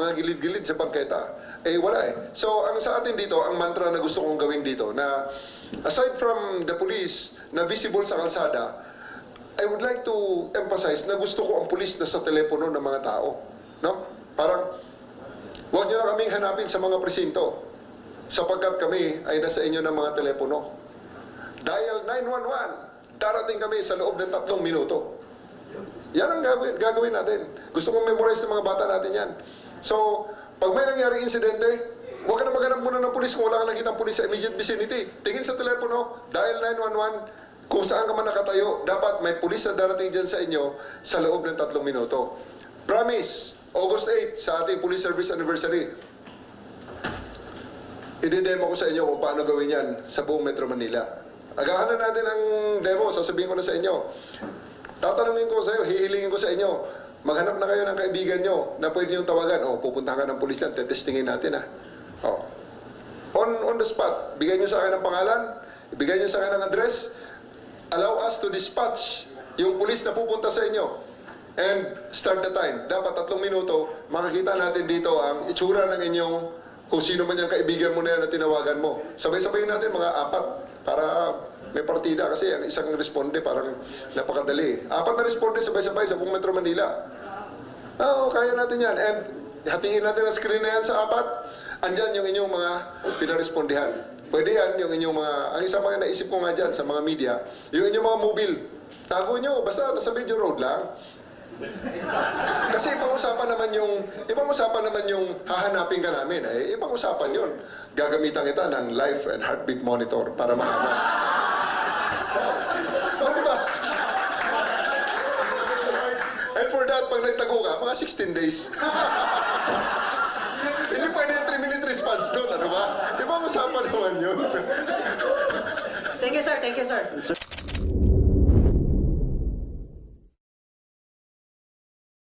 mga gilid-gilid sa bangketa. Eh, wala eh. So, ang sa atin dito, ang mantra na gusto kong gawin dito, na aside from the police na visible sa kalsada, I would like to emphasize na gusto ko ang pulis na sa telepono ng mga tao. No? Parang, huwag nyo na kaming hanapin sa mga presinto sapagkat kami ay nasa inyo ng mga telepono. Dial 911, darating kami sa loob ng 3 minuto. Yan ang gagawin natin. Gusto kong memorize ng mga bata natin yan. So, pag may nangyari insidente, huwag ka na maghanap muna ng pulis kung wala ka nakitang pulis sa immediate vicinity. Tingin sa telepono, dial 911, kung saan ka man nakatayo, dapat may pulis na darating dyan sa inyo sa loob ng 3 minuto. Promise, August 8 sa ating Police Service Anniversary, i-demo ko sa inyo kung paano gawin yan sa buong Metro Manila. Agahan na natin ang demo, sasabihin ko na sa inyo. Tatanungin ko sa iyo, hihilingin ko sa inyo, maghanap na kayo ng kaibigan nyo na pwede niyong tawagan. O, pupuntahan ka ng pulis lang, tetestingin natin O. On the spot, bigay niyo sa akin ng pangalan, ibigay niyo sa akin ng address, allow us to dispatch yung pulis na pupunta sa inyo. And start the time. Dapat 3 minuto, makikita natin dito ang itsura ng inyong, kung sino man yung kaibigan mo na yan na tinawagan mo. Sabay-sabayin natin mga 4 para may partida kasi ang isang responde parang napakadali. 4 na responde sabay-sabay sa buong Metro Manila. Oo, kaya natin yan. And hatingin natin ang screen na yan sa 4. Andyan yung inyong mga pinarespondihan. Pwede yan yung inyong mga, ang isang mga naisip ko nga dyan sa mga media, yung inyong mga mobile. Tago nyo, basta nasa video road lang. Kasi ibang usapan naman yung hahanapin ka namin. Eh, ibang usapan yun. Gagamitan kita ng life and heartbeat monitor para mahanap. Diba? And for that, pag nagtago ka, mga 16 days. Hindi pwede yung 3-minute response doon, ano ba? Ibang usapan naman yun. Thank you, sir. Thank you, sir.